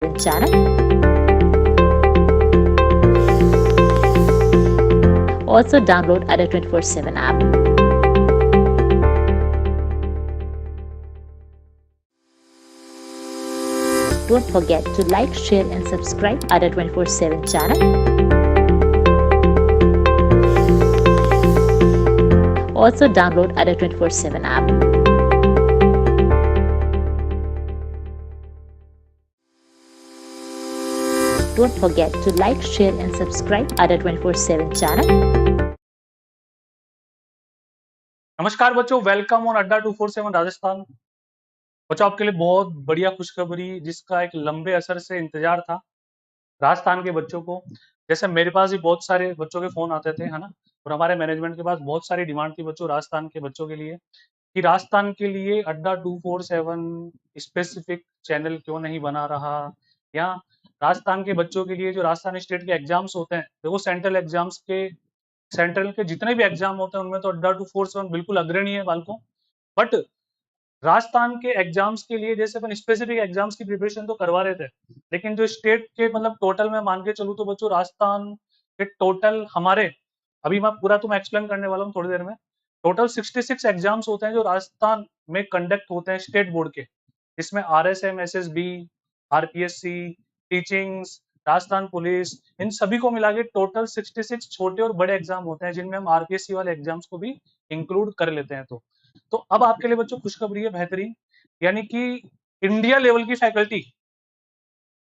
channel. Also download Ada 24/7 app. Don't forget to like, share and subscribe Ada 24/7 channel. Also download Ada 24/7 app. Don't forget to like, share and subscribe Ada 24/7 channel. नमस्कार बच्चों, welcome on अड्डा 247 राजस्थान। बच्चों आपके लिए बहुत बढ़िया खुशखबरी जिसका एक लंबे असर से इंतजार था राजस्थान के बच्चों को। जैसे मेरे पास भी बहुत सारे बच्चों के फोन आते थे, है ना, और हमारे मैनेजमेंट के पास बहुत सारी डिमांड थी बच्चों राजस्थान के बच्चों के लिए कि राजस्थान के लिए अड्डा 247 स्पेसिफिक चैनल क्यों नहीं बना रहा, या राजस्थान के बच्चों के लिए जो राजस्थान स्टेट के एग्जाम्स होते हैं, देखो सेंट्रल के जितने भी एग्जाम होते हैं उनमें तो अड्डा 247 बिल्कुल अग्रणी है बालकों। बट राजस्थान के एग्जाम्स के लिए जैसे अपन स्पेसिफिक एग्जाम्स की प्रिपरेशन तो करवा रहे थे, लेकिन जो स्टेट के मतलब टोटल में मान के चलूँ तो बच्चों राजस्थान के टोटल हमारे, अभी मैं पूरा तुम्हें एक्सप्लेन करने वाला हूँ थोड़ी देर में, टोटल 66 एग्जाम्स होते हैं जो राजस्थान में कंडक्ट होते हैं स्टेट बोर्ड के। इसमें RSM, SSB, RPSC, teachings, Rajasthan police, इन सभी को मिला के टोटल 66 छोटे और बड़े एग्जाम होते हैं जिनमें हम RPSC वाले एग्जाम्स को भी इंक्लूड कर लेते हैं। तो अब आपके लिए बच्चों खुशखबरी है बेहतरीन, यानी कि इंडिया लेवल की फैकल्टी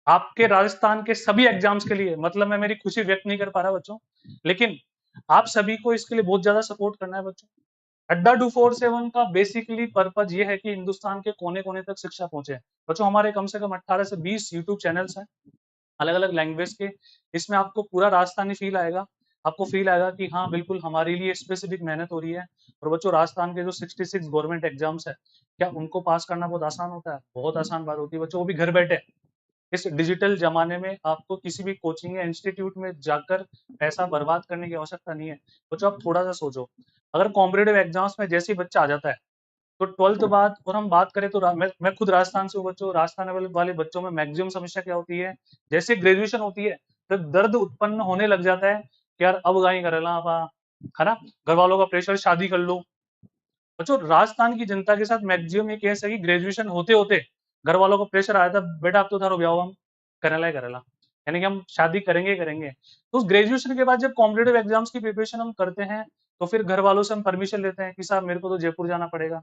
आपके राजस्थान के सभी एग्जाम्स के लिए, मतलब मैं मेरी खुशी व्यक्त नहीं कर पा रहा बच्चों, लेकिन आप सभी को इसके लिए बहुत ज्यादा सपोर्ट करना है बच्चों। अड्डा 247 का बेसिकली पर्पज ये है कि हिंदुस्तान के कोने कोने तक शिक्षा पहुंचे बच्चों। हमारे कम से कम 18 से 20 यूट्यूब चैनल्स हैं अलग अलग लैंग्वेज के। इसमें आपको पूरा राजस्थानी फील आएगा, आपको फील आएगा कि हाँ बिल्कुल हमारे लिए स्पेसिफिक मेहनत हो रही है। और बच्चों राजस्थान के जो 66 गवर्नमेंट एग्जाम्स है, क्या उनको पास करना बहुत आसान होता है? बहुत आसान बात होती है बच्चों, वो भी घर बैठे। इस डिजिटल जमाने में आपको किसी भी कोचिंग या इंस्टीट्यूट में जाकर पैसा बर्बाद करने की आवश्यकता नहीं है बच्चों। आप थोड़ा सा सोचो, अगर कॉम्पिटेटिव एग्जाम्स में जैसे ही बच्चा आ जाता है तो 12th बाद, और हम बात करें तो मैं खुद राजस्थान से हूँ बच्चों, राजस्थान वाले बच्चों में मैक्सिमम समस्या क्या होती है, जैसे ग्रेजुएशन होती है तो दर्द उत्पन्न होने लग जाता है कि यार अब गाई करेला आप, है ना, घर वालों का प्रेशर, शादी कर लो। बच्चों राजस्थान की जनता के साथ मैक्सिमम ये केस है कि ग्रेजुएशन होते होते घर वालों का प्रेशर आया था, बेटा अब तो थारो ब्याह हम करेला ही करेला, यानी कि हम शादी करेंगे ही करेंगे। तो उस ग्रेजुएशन के बाद जब कॉम्पिटेटिव एग्जाम्स की प्रिपरेशन हम करते हैं तो फिर घर वालों से हम परमिशन लेते हैं कि साहब मेरे को तो जयपुर जाना पड़ेगा,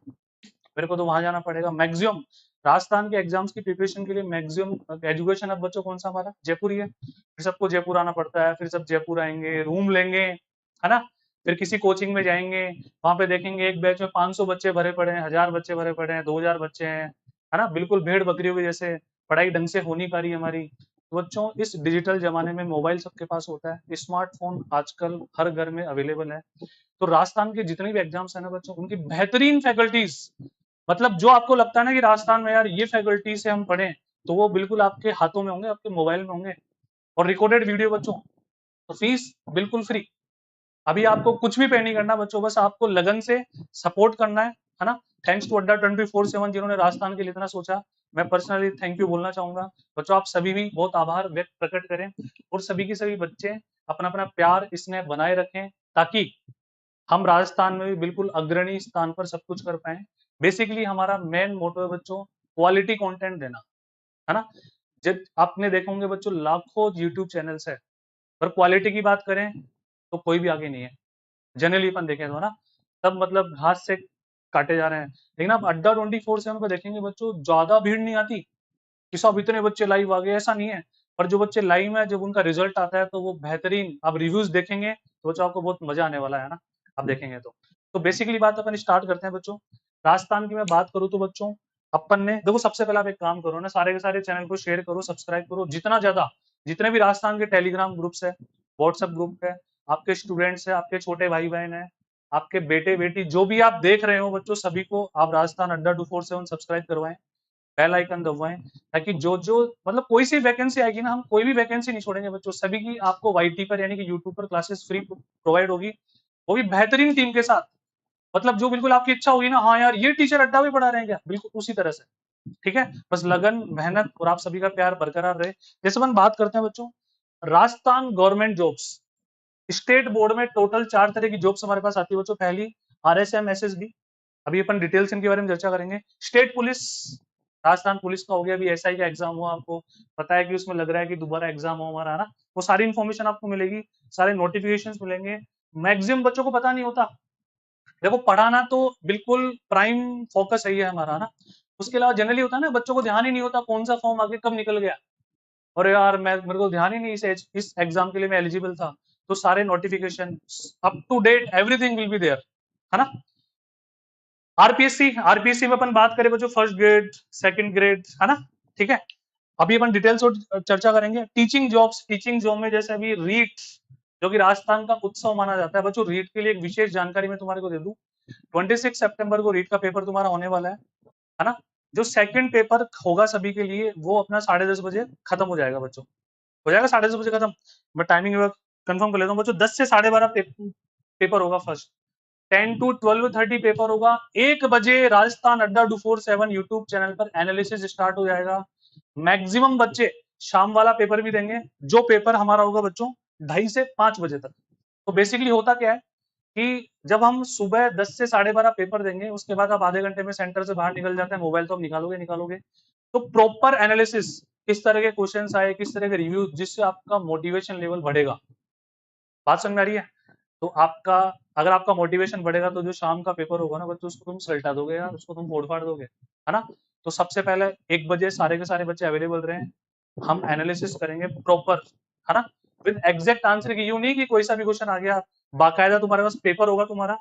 मेरे को तो वहां जाना पड़ेगा। मैक्सिमम राजस्थान के एग्जाम्स की प्रिपरेशन के लिए मैक्सिमम एजुकेशन अब बच्चों कौन सा हमारा जयपुर ही है, फिर सबको जयपुर आना पड़ता है, फिर सब जयपुर आएंगे, रूम लेंगे, है ना, फिर किसी कोचिंग में जाएंगे, वहां पे देखेंगे एक बैच में 500 बच्चे भरे पड़े हैं, 1000 बच्चे भरे पड़े हैं, 2000 बच्चे हैं, है ना, बिल्कुल भेड़ बकरियों के जैसे, पढ़ाई ढंग से हो नहीं पा रही हमारी। तो बच्चों इस डिजिटल जमाने में मोबाइल सबके पास होता है, स्मार्टफोन आजकल हर घर में अवेलेबल है। तो राजस्थान के जितने भी एग्जाम्स है ना बच्चों, उनकी बेहतरीन फैकल्टीज, मतलब जो आपको लगता है ना कि राजस्थान में यार ये फैकल्टी से हम पढ़ें, तो वो बिल्कुल आपके हाथों में होंगे, आपके मोबाइल में होंगे। और रिकॉर्डेड वीडियो बच्चों, तो फीस बिल्कुल फ्री। अभी आपको कुछ भी पे नहीं करना बच्चों, बस आपको लगन से सपोर्ट करना है ना। थैंक्स टू अड्डा 24/7 जिन्होंने राजस्थान के लिए इतना सोचा। मैं पर्सनली थैंक यू बोलना चाहूंगा बच्चों, आप सभी भी बहुत आभार व्यक्त प्रकट करें, और सभी के सभी बच्चे अपना अपना प्यार इसमें बनाए रखें ताकि हम राजस्थान में भी बिल्कुल अग्रणी स्थान पर सब कुछ कर पाए। बेसिकली हमारा मेन मोटो है बच्चों क्वालिटी कंटेंट देना, है ना। जब आपने देखा होंगे बच्चों लाखों यूट्यूब चैनल्स है, पर क्वालिटी की बात करें तो कोई भी आगे नहीं है। जनरली अपन देखें तो, है ना, सब मतलब हाथ से काटे जा रहे हैं। लेकिन आप अड्डा 24/7 पर देखेंगे बच्चों, ज्यादा भीड़ नहीं आती कि सब इतने बच्चे लाइव आ गए, ऐसा नहीं है। पर जो बच्चे लाइव में जब उनका रिजल्ट आता है तो वो बेहतरीन, आप रिव्यूज देखेंगे तो बच्चों आपको बहुत मजा आने वाला है ना, आप देखेंगे तो बेसिकली बात अपन स्टार्ट करते हैं बच्चों। राजस्थान की मैं बात करूँ तो बच्चों, अपन ने देखो सबसे पहले आप एक काम करो ना, सारे के सारे चैनल को शेयर करो, सब्सक्राइब करो जितना ज्यादा। जितने भी राजस्थान के टेलीग्राम ग्रुप्स है, व्हाट्सएप ग्रुप है, आपके स्टूडेंट्स है, आपके छोटे भाई बहन है, आपके बेटे बेटी जो भी आप देख रहे हो बच्चों, सभी को आप राजस्थान अड्डा 247 सब्सक्राइब करवाएं, बेल आइकन दबाएं, ताकि जो जो मतलब कोई सी वैकेंसी आएगी ना, हम कोई भी वैकेंसी नहीं छोड़ेंगे बच्चों, सभी की आपको वाईटी पर यानी कि यूट्यूब पर क्लासेस फ्री प्रोवाइड होगी, वो भी बेहतरीन टीम के साथ। मतलब जो बिल्कुल आपकी इच्छा होगी ना, हाँ यार ये टीचर अड्डा भी पढ़ा रहे हैं क्या, बिल्कुल उसी तरह से। ठीक है, बस लगन, मेहनत और आप सभी का प्यार बरकरार रहे। जैसे अपन बात करते हैं बच्चों, Rajasthan government jobs, state board में टोटल 4 तरह की जॉब्स हमारे पास आती है बच्चों। पहली आरएसएम एसएसबी, अभी अपन डिटेल्स इनके बारे में चर्चा करेंगे। स्टेट पुलिस, राजस्थान पुलिस का हो गया, अभी एसआई का एग्जाम हुआ, आपको पता है कि उसमें लग रहा है कि दोबारा एग्जाम हो हमारा, है ना। वो सारी इन्फॉर्मेशन आपको मिलेगी, सारे नोटिफिकेशंस मिलेंगे। मैक्सिमम बच्चों को पता नहीं होता। देखो पढ़ाना तो बिल्कुल प्राइम फोकस है हमारा, ना। उसके अलावा जनरली होता है ना, बच्चों को ध्यान ही नहीं होता कौन सा फॉर्म आगे कब निकल गया, और यार मैं मेरे को ध्यान ही नहीं, इस एग्जाम के लिए मैं एलिजिबल था। तो सारे notification up to date everything will be there, है ना। आरपीएससी, आरपीएससी में अपन बात करें बच्चों, फर्स्ट ग्रेड, सेकंड ग्रेड, है ना। ठीक है, अभी अपन डिटेल्स और चर्चा करेंगे। टीचिंग जॉब्स, टीचिंग जॉब में जैसे अभी रीट, जो कि राजस्थान का उत्सव माना जाता है बच्चों, रीट के लिए एक विशेष जानकारी मैं तुम्हारे को दे दूं। 26 सितंबर को रीट का पेपर तुम्हारा होने वाला है ना। जो सेकंड पेपर होगा सभी के लिए, वो अपना 10:30 बजे खत्म हो जाएगा बच्चों, हो जाएगा 10:30 बजे खत्म। मैं टाइमिंग कंफर्म कर लेता हूँ बच्चों, 10 से 12:30 पेपर होगा फर्स्ट, 10 to 12:30 पेपर होगा। 1 बजे राजस्थान अड्डा 247 यूट्यूब चैनल पर एनालिसिस स्टार्ट हो जाएगा। मैक्सिमम बच्चे शाम वाला पेपर भी देंगे, जो पेपर हमारा होगा बच्चों 2:30 से 5 बजे तक। तो बेसिकली होता क्या है कि जब हम सुबह 10 से 12:30 पेपर देंगे, उसके बाद आप आधे घंटे में सेंटर से बाहर निकल जाते हैं, मोबाइल तो आप निकालोगे निकालोगे, तो प्रॉपर एनालिसिस, किस तरह के क्वेश्चन आए, किस तरह के रिव्यू, जिससे आपका मोटिवेशन लेवल बढ़ेगा। बात समझ में आ रही है। तो आपका, अगर आपका मोटिवेशन बढ़ेगा तो जो शाम का पेपर होगा ना बच्चों, उसको तुम सलटा दोगे यार, उसको तुम फोड़ फाड़ दोगे, है ना। तो सबसे पहले 1 बजे सारे के सारे बच्चे अवेलेबल रहे, हम एनालिसिस करेंगे प्रॉपर, है ना, विद एग्जैक्ट आंसर की। यूं नहीं कि कोई सा भी क्वेश्चन आ गया, बाकायदा तुम्हारे पास पेपर होगा तुम्हारा,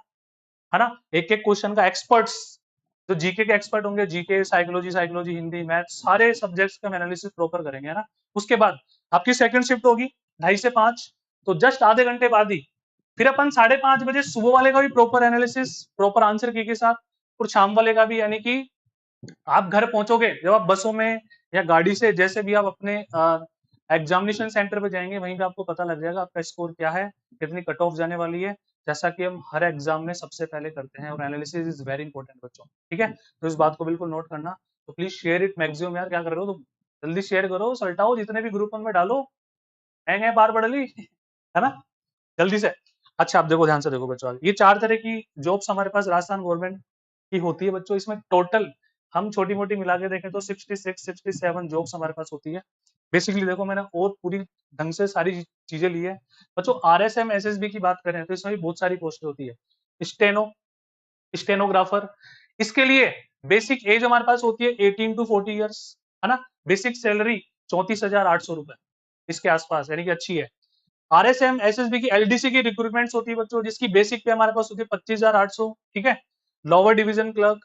है ना। एक एक क्वेश्चन का एक्सपर्ट्स, तो जीके के एक्सपर्ट होंगे, GK, psychology, psychology, Hindi, math, सारे सब्जेक्ट्स का एनालिसिस प्रॉपर करेंगे, है ना। उसके बाद आपकी सेकंड शिफ्ट होगी 2:30 से 5, तो जस्ट आधे घंटे बाद ही फिर अपन 5:30 बजे सुबह वाले का भी प्रॉपर एनालिसिस, प्रॉपर आंसर की के साथ, और शाम वाले का भी, यानी कि आप घर पहुंचोगे जब आप बसों में या गाड़ी से, जैसे भी आप अपने एग्जामिनेशन सेंटर पे जाएंगे, वहीं पे आपको पता लग जाएगा आपका स्कोर क्या है, कितनी कट ऑफ जाने वाली है, जैसा कि हम हर एग्जाम में सबसे पहले करते हैं। और एनालिसिस इज वेरी इंपॉर्टेंट बच्चों, ठीक है, तो इस बात को बिल्कुल नोट करना। तो प्लीज शेयर इट मैक्सिमम, यार क्या कर रहे हो तुम, जल्दी शेयर करो, सल्टाओ, जितने भी ग्रुप में डालो, हैंग है बार बढ़ ली, है ना, जल्दी से। अच्छा आप देखो, ध्यान से देखो बच्चों, ये 4 तरह की जॉब्स हमारे पास राजस्थान गवर्नमेंट की होती है बच्चों। इसमें टोटल हम छोटी मोटी मिला के देखें तो 66-67 जॉब्स हमारे पास होती है। बेसिकली देखो, मैंने और पूरी ढंग से सारी चीजें ली है बच्चों। आरएसएम एसएसबी की बात करें तो इसमें भी बहुत सारी पोस्ट होती है। स्टेनो, स्टेनोग्राफर, इसके लिए बेसिक एज हमारे पास होती है 18 to 40 ईयर्स, है ना। बेसिक सैलरी 34,800 रुपए इसके आसपास, यानी कि अच्छी है। आरएसएम एसएसबी की एलडीसी की रिक्रूटमेंट्स होती है बच्चों, जिसकी बेसिक पे हमारे पास होती है 25,800, ठीक है। Lower division clerk,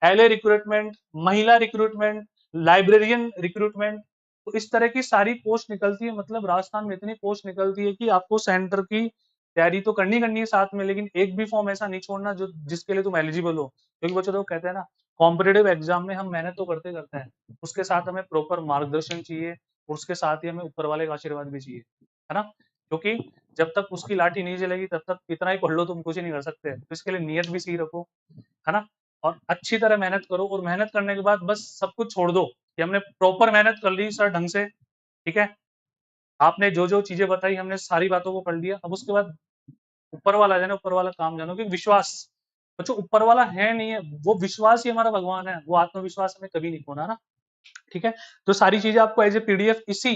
LA recruitment, महिला रिक्रूटमेंट, लाइब्रेरियन रिक्रूटमेंट, तो इस तरह की सारी पोस्ट निकलती है। मतलब राजस्थान में इतनी पोस्ट निकलती है कि आपको सेंटर की तैयारी तो करनी करनी है साथ में, लेकिन एक भी फॉर्म ऐसा नहीं छोड़ना जो जिसके लिए तुम एलिजिबल हो। क्योंकि बच्चों तो कहते हैं ना, कॉम्पिटेटिव एग्जाम में हम मेहनत तो करते करते हैं, उसके साथ हमें प्रॉपर मार्गदर्शन चाहिए, और उसके साथ ही हमें ऊपर वाले का आशीर्वाद भी चाहिए, है ना। क्योंकि जब तक उसकी लाठी नहीं जलेगी तब तक कितना ही पढ़ लो तुम कुछ ही नहीं कर सकते। तो इसके लिए नियत भी सही रखो, है ना, और अच्छी तरह मेहनत करो। और मेहनत करने के बाद बस सब कुछ छोड़ दो कि हमने प्रॉपर मेहनत कर ली सर ढंग से, ठीक है, आपने जो जो चीजें बताई हमने सारी बातों को पढ़ लिया, अब उसके बाद ऊपर वाला जाने, ऊपर वाला काम जानो, कि विश्वास, बच्चों ऊपर वाला है नहीं है, वो विश्वास ही हमारा भगवान है, वो आत्मविश्वास हमें कभी नहीं खोना ना, ठीक है। तो सारी चीजें आपको एज ए पीडीएफ इसी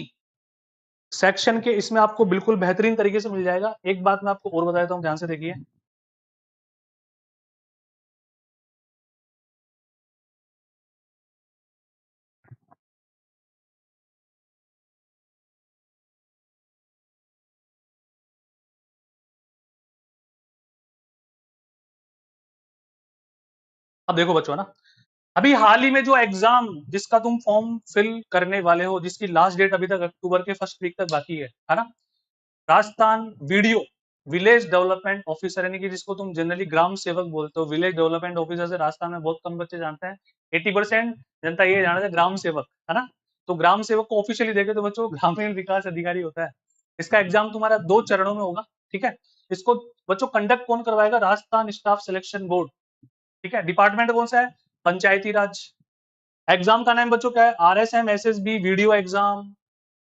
सेक्शन के इसमें आपको बिल्कुल बेहतरीन तरीके से मिल जाएगा। एक बात मैं आपको और बता देता हूँ, ध्यान से देखिए, अब देखो बच्चों ना, अभी हाल ही में जो एग्जाम जिसका तुम फॉर्म फिल करने वाले हो, जिसकी लास्ट डेट अभी तक अक्टूबर के फर्स्ट वीक तक बाकी है ना, Rajasthan video village development officer, यानी कि जिसको तुम जनरली ग्राम सेवक बोलते हो, विलेज डेवलपमेंट ऑफिसर से राजस्थान में बहुत कम बच्चे जानते हैं। 80% जनता ये जानते हैं ग्राम सेवक, है ना। तो ग्राम सेवक को ऑफिशियली देखे तो बच्चों ग्रामीण विकास अधिकारी होता है। इसका एग्जाम तुम्हारा 2 चरणों में होगा, ठीक है। इसको बच्चों कंडक्ट कौन करवाएगा, राजस्थान स्टाफ सिलेक्शन बोर्ड, ठीक है। डिपार्टमेंट कौन सा है, पंचायती राज, एग्जाम का नाम बच्चों क्या है? RSM SSB video exam.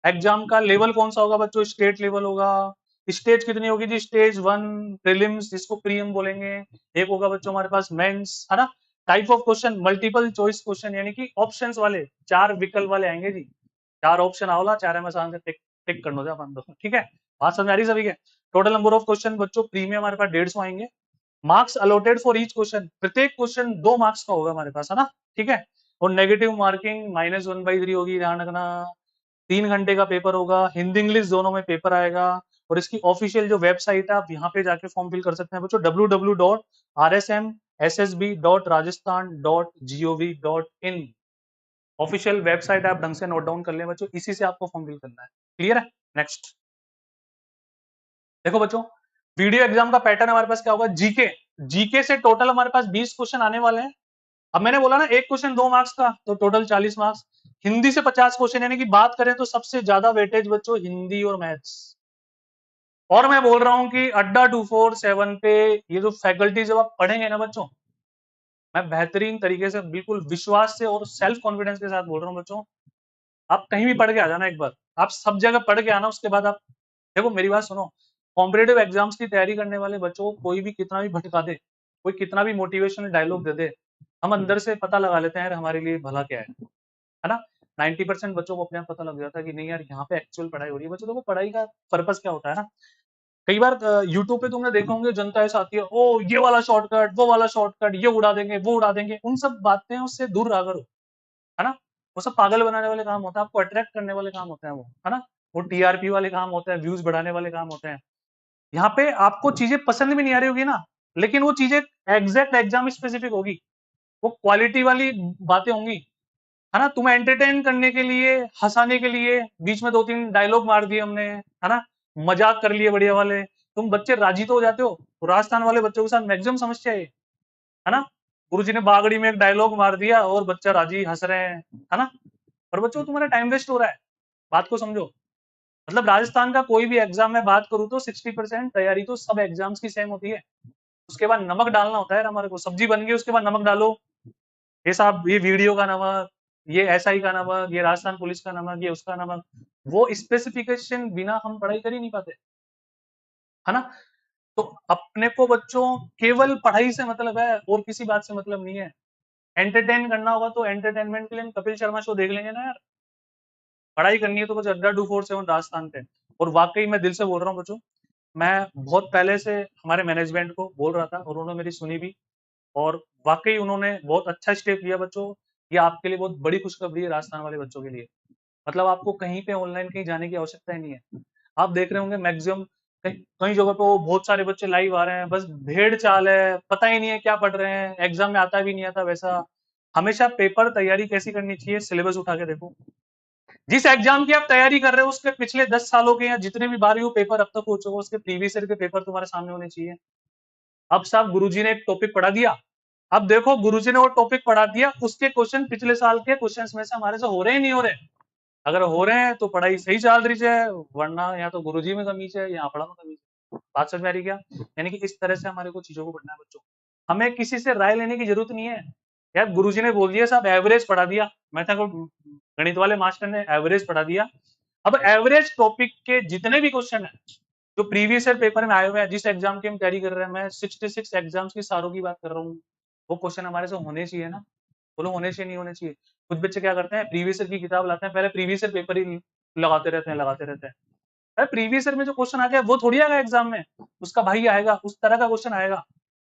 Exam का लेवल कौन सा होगा बच्चों? स्टेट लेवल होगा। स्टेज कितनी होगी जी? स्टेज 1 प्रीलिम्स, जिसको प्रीएम बोलेंगे। एक होगा बच्चों हमारे पास मेंस, है ना। Type of question multiple choice question, यानी कि ऑप्शंस वाले, 4 विकल्प वाले आएंगे जी। 4 ऑप्शन आवला, 4 में से टिक टिक करना होगा अपन दोस्तों, ठीक है। बात समझ आ रही सभी के? टोटल नंबर ऑफ क्वेश्चन बच्चों प्री में हमारे पास 150 आएंगे। Marks allotted for each question, प्रत्येक क्वेश्चन 2 मार्क्स का होगा हमारे पास, है ना, ठीक है। और नेगेटिव मार्किंग -1/3 होगी, ध्यान रखना। 3 घंटे का पेपर होगा, हिंदी इंग्लिश दोनों में पेपर आएगा। और इसकी ऑफिशियल जो वेबसाइट है, आप यहाँ पे जाके फॉर्म फिल कर सकते हैं बच्चों, www.rsmssb.rajasthan.gov.in। ऑफिशियल वेबसाइट आप ढंग से नोट डाउन कर लें बच्चों, इसी से आपको फॉर्म फिल करना है। क्लियर है? नेक्स्ट देखो बच्चों, वीडियो एग्जाम का पैटर्न हमारे पास क्या होगा? जीके, जीके से टोटल हमारे पास 20 क्वेश्चन आने वाले हैं। अब मैंने बोला ना, एक क्वेश्चन 2 मार्क्स का, तो टोटल 40 मार्क्स। हिंदी से 50 क्वेश्चन, यानी कि बात करें तो सबसे ज्यादा वेटेज बच्चों हिंदी और मैथ्स। और मैं बोल रहा हूं कि अड्डा 247 पे ये जो फैकल्टी जब आप पढ़ेंगे ना बच्चों, मैं बेहतरीन तरीके से बिल्कुल विश्वास से और सेल्फ कॉन्फिडेंस के साथ बोल रहा हूं बच्चों, आप कहीं भी पढ़ के आ जाना एक बार, आप सब जगह पढ़ के आना, उसके बाद आप देखो मेरी बात सुनो। कॉम्पिटेटिव एग्जाम्स की तैयारी करने वाले बच्चों को कोई भी कितना भी भटका दे, कोई कितना भी मोटिवेशनल डायलॉग दे दे, हम अंदर से पता लगा लेते हैं यार हमारे लिए भला क्या है ना। 90% बच्चों को अपने आप पता लग जाता है कि नहीं यार, यहाँ पे एक्चुअल पढ़ाई हो रही है। बच्चों देखो, पढ़ाई का पर्पस क्या होता है ना। कई बार यूट्यूब पे तुमने देखा होंगे, जनता ऐसा आती है, ओ ये वाला शॉर्टकट, वो वाला शॉर्टकट, ये उड़ा देंगे, वो उड़ा देंगे, उन सब बातें उससे दूर रहा करो, है ना। वो सब पागल बनाने वाले काम होता है, आपको अट्रैक्ट करने वाले काम होते हैं वो, है ना। वो टीआरपी वाले काम होते हैं, व्यूज बढ़ाने वाले काम होते हैं। यहाँ पे आपको चीजें पसंद भी नहीं आ रही होगी ना, लेकिन वो चीजें एग्जैक्ट एग्जाम स्पेसिफिक होगी, वो क्वालिटी वाली बातें होंगी, है ना। तुम्हें एंटरटेन करने के लिए, हंसाने के लिए बीच में 2-3 डायलॉग मार दिए हमने, है ना, मजाक कर लिए बढ़िया वाले, तुम बच्चे राजी तो हो जाते हो। तो राजस्थान वाले बच्चों के साथ मैक्सिमम समस्या है ना। गुरुजी ने बागड़ी में एक डायलॉग मार दिया और बच्चा राजी, हंस रहे हैं, है ना। पर बच्चों तुम्हारा टाइम वेस्ट हो रहा है, बात को समझो। मतलब राजस्थान का कोई भी एग्जाम में बात करूं तो 60% तैयारी तो सब एग्जाम्स की सेम होती है। उसके बाद नमक डालना होता है हमारे को, सब्जी बन गई उसके बाद नमक डालो। ये साहब, ये वीडियो का नमक, ये एसआई का नमक, ये राजस्थान पुलिस का नमक, ये उसका नमक, वो स्पेसिफिकेशन बिना हम पढ़ाई कर ही नहीं पाते, है ना। तो अपने को बच्चों केवल पढ़ाई से मतलब है और किसी बात से मतलब नहीं है। एंटरटेन करना होगा तो एंटरटेनमेंट के लिए हम कपिल शर्मा शो देख लेंगे ना यार। पढ़ाई करनी है तो बस अड्डा 247 राजस्थान पे। और वाकई मैं दिल से बोल रहा हूँ बच्चों, मैं बहुत पहले से हमारे मैनेजमेंट को बोल रहा था और उन्होंने मेरी सुनी भी। और वाकई उन्होंने बहुत अच्छा स्टेप लिया बच्चों। ये आपके लिए बहुत बड़ी खुशखबरी है राजस्थान वाले बच्चों के लिए। मतलब आपको कहीं पे ऑनलाइन कहीं जाने की आवश्यकता ही नहीं है। आप देख रहे होंगे मैक्सिमम कई कई जगह पे वो बहुत सारे बच्चे लाइव आ रहे हैं, बस भेड़ चाल है, पता ही नहीं है क्या पढ़ रहे हैं, एग्जाम में आता भी नहीं आता वैसा। हमेशा पेपर तैयारी कैसी करनी चाहिए, सिलेबस उठा के देखो। जिस एग्जाम की आप तैयारी कर रहे हो उसके पिछले 10 सालों के या जितने भी बार वो पेपर अब तक हो चुके उसके प्रीवियस ईयर के पेपर तुम्हारे सामने होने चाहिए। अब साहब गुरुजी ने एक टॉपिक पढ़ा दिया, अब देखो गुरुजी ने वो टॉपिक पढ़ा दिया, उसके क्वेश्चन पिछले साल के क्वेश्चंस में से हमारे से हो रहे हैं नहीं हो रहे। अगर हो रहे हैं तो पढ़ाई सही चल रही है, वरना या तो गुरुजी में कमी है या पढ़ा में कमी है। बात समझ में आ रही क्या? यानी कि इस तरह से हमारे को चीजों को पढ़ना है बच्चों। हमें किसी से राय लेने की जरूरत नहीं है। यार गुरुजी ने बोल दिया साहब एवरेज पढ़ा दिया, मैं था गणित वाले मास्टर ने एवरेज पढ़ा दिया। अब एवरेज टॉपिक के जितने भी क्वेश्चन है जो प्रीवियस ईयर पेपर में आए हुए हैं, जिस एग्जाम की हम तैयारी कर रहे हैं, मैं 66 एग्जाम्स की सारों की बात कर रहा हूँ, वो क्वेश्चन हमारे से होने चाहिए ना। बोलो होने चाहिए, नहीं होने चाहिए? कुछ बच्चे क्या करते हैं, प्रीवियस ईयर की किताब लाते हैं, पहले प्रीवियस ईयर पेपर ही लगाते रहते हैं। अरे प्रीवियस ईयर में जो क्वेश्चन आ गया वो थोड़ी आएगा एग्जाम में, उसका भाई आएगा, उस तरह का क्वेश्चन आएगा।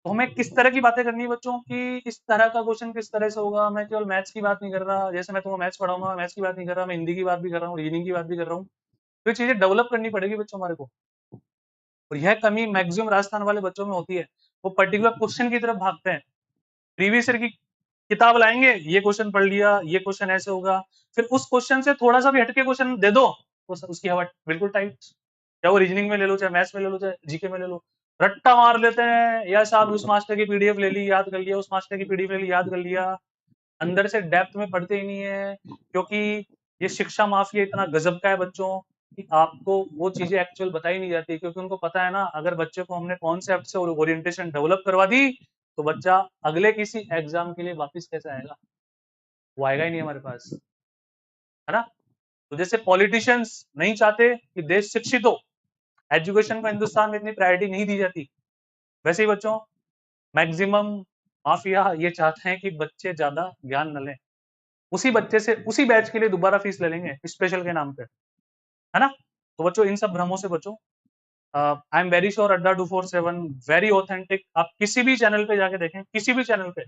तो हमें किस तरह की बातें करनी है बच्चों की, इस तरह का क्वेश्चन किस तरह से होगा। मैं केवल मैथ्स की बात नहीं कर रहा, जैसे मैं तुम्हें मैथ्स पढ़ाऊंगा, मैथ्स की बात नहीं कर रहा, मैं हिंदी की बात भी कर रहा हूँ, रीडिंग की बात भी कर रहा हूँ। तो ये चीजें डेवलप करनी पड़ेगी बच्चों हमारे को। और यह कमी मैक्सिमम राजस्थान वाले बच्चों में होती है, वो पर्टिकुलर क्वेश्चन की तरफ भागते हैं। प्रीवियस ईयर की किताब लाएंगे, ये क्वेश्चन पढ़ लिया, ये क्वेश्चन ऐसे होगा, फिर उस क्वेश्चन से थोड़ा सा भी हटके क्वेश्चन दे दो तो उसकी हवा बिल्कुल टाइट। चाहे वो रीजनिंग में ले लो, चाहे मैथ्स में ले लो, चाहे जीके में ले लो, रट्टा मार लेते हैं। या साहब उस मास्टर की पीडीएफ ले ली, याद कर लिया, उस मास्टर की पीडीएफ ले ली, याद कर लिया। अंदर से डेप्थ में पढ़ते ही नहीं है, क्योंकि ये शिक्षा माफिया इतना गजब का है बच्चों कि आपको वो चीजें एक्चुअल बताई नहीं जाती, क्योंकि उनको पता है ना, अगर बच्चे को हमने कॉन्सेप्ट से ओरिएंटेशन डेवलप करवा दी तो बच्चा अगले किसी एग्जाम के लिए वापस कैसे आएगा। वो आएगा ही नहीं हमारे पास, है ना। तो जैसे पॉलिटिशियंस नहीं चाहते कि देश शिक्षित हो, एजुकेशन को हिंदुस्तान में इतनी प्रायोरिटी नहीं दी जाती, वैसे ही बच्चों मैक्सिमम माफिया ये चाहते हैं कि बच्चे ज्यादा ज्ञान न लें, उसी बच्चे से उसी बैच के लिए दोबारा फीस ले लेंगे स्पेशल के नाम पे, है ना। तो बच्चों इन सब भ्रमों से बचो। आई एम वेरी श्योर अड्डा 247 वेरी ऑथेंटिक, आप किसी भी चैनल पे जाके देखें, किसी भी चैनल पे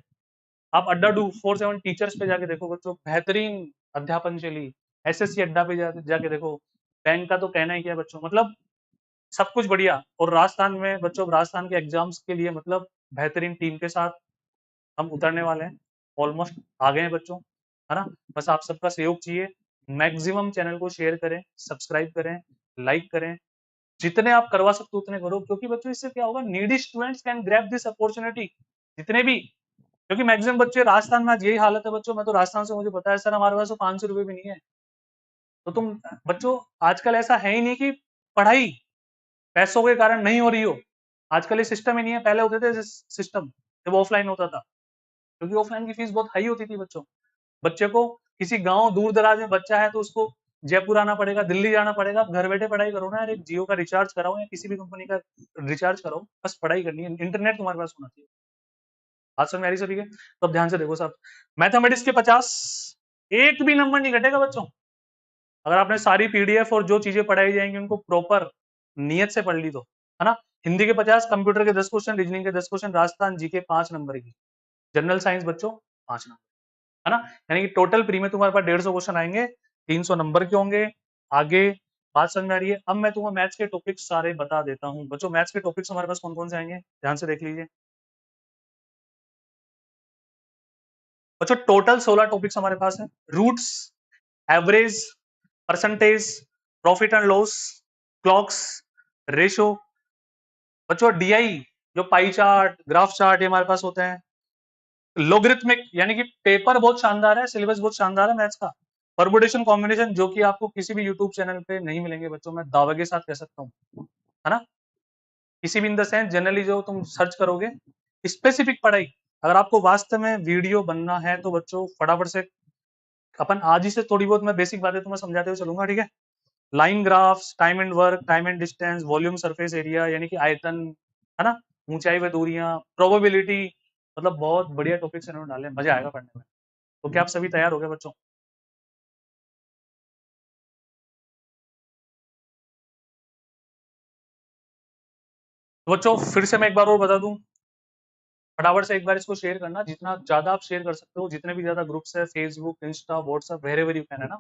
आप अड्डा 247 टीचर्स पे जाके देखो बच्चों, बेहतरीन अध्यापन शैली। एसएससी अड्डा पे जाके देखो, बैंक का तो कहना ही क्या है बच्चों, मतलब सब कुछ बढ़िया। और राजस्थान में बच्चों, राजस्थान के एग्जाम्स के लिए मतलब बेहतरीन टीम के साथ हम उतरने वाले हैं, ऑलमोस्ट आ गए हैं बच्चों, है ना। बस आप सबका सहयोग चाहिए, मैक्सिमम चैनल को शेयर करें, सब्सक्राइब करें, लाइक करें, जितने आप करवा सकते हो उतने करो, क्योंकि बच्चों इससे क्या होगा, needy students can grab this opportunity, जितने भी, क्योंकि मैक्सिमम बच्चे राजस्थान में आज यही हालत है बच्चों, मैं तो राजस्थान से, मुझे पता है सर हमारे पास तो 500 रुपए भी नहीं है। तो तुम बच्चों, आजकल ऐसा है ही नहीं कि पढ़ाई पैसों के कारण नहीं हो रही हो, आजकल ये सिस्टम ही नहीं है, पहले होते थे सिस्टम जब ऑफलाइन होता था, क्योंकि ऑफलाइन की फीस बहुत हाई होती थी बच्चों। बच्चे को किसी गांव दूर दराज में बच्चा है तो उसको जयपुर आना पड़ेगा, दिल्ली जाना पड़ेगा, आप घर बैठे पढ़ाई करो ना यार, एक जियो का रिचार्ज कराओ या किसी भी कंपनी का रिचार्ज कराओ, बस पढ़ाई करनी है, इंटरनेट तुम्हारे पास होना चाहिए। बात समझ में आ रही सभी के? तो अब ध्यान से देखो साहब, मैथमेटिक्स के 50 एक भी नंबर नहीं घटेगा बच्चों, अगर आपने सारी पीडीएफ और जो चीजें पढ़ाई जाएंगी उनको प्रॉपर नियत से पढ़ ली तो, है ना। हिंदी के 50, कंप्यूटर के 10 क्वेश्चन, रीजनिंग के 10 क्वेश्चन, राजस्थान जीके 5 नंबर की, जनरल साइंस बच्चों 5 नंबर, है ना। यानी कि टोटल प्री में तुम्हारे पास 150 क्वेश्चन आएंगे, 300 नंबर के होंगे। आगे बात समझ में आ रही है? अब मैं तुम्हें मैथ्स के टॉपिक्स सारे बता देता हूँ बच्चों, मैथ्स के टॉपिक्स हमारे पास कौन कौन से आएंगे, ध्यान से देख लीजिए बच्चों। टोटल 16 टॉपिक्स हमारे पास है। Roots, average, percentage, profit and loss, clocks, ratio, बच्चों डीआई जो पाई चार्ट, ग्राफ चार्ट, ये हमारे पास होते हैं। लोगरिथमिक, यानी कि पेपर बहुत शानदार है, सिलेबस बहुत शानदार है मैथ्स का। परमुटेशन कॉम्बिनेशन जो कि आपको किसी भी यूट्यूब चैनल पे नहीं मिलेंगे बच्चों, मैं दावे के साथ कह सकता हूँ, है ना। किसी भी इन द सेंस जनरली जो तुम सर्च करोगे, स्पेसिफिक पढ़ाई, अगर आपको वास्तव में वीडियो बनना है तो बच्चों फटाफट से अपन आज ही से थोड़ी बहुत मैं बेसिक बातें तुम्हें समझाते हुए चलूंगा, ठीक है। Line graphs, time and work, time and distance, volume, surface area, यानी कि आयतन, है ना, ऊंचाई व दूरियां, प्रोबेबिलिटी, मतलब बहुत बढ़िया टॉपिक्स इन्होंने डाले, मजा आएगा पढ़ने में। तो क्या आप सभी तैयार हो गए बच्चों? तो बच्चों फिर से मैं एक बार और बता दूं, फटाफट से एक बार इसको शेयर करना, जितना ज्यादा आप शेयर कर सकते हो, जितने भी ज्यादा ग्रुप्स है, Facebook, Insta, WhatsApp, wherever you can, है ना।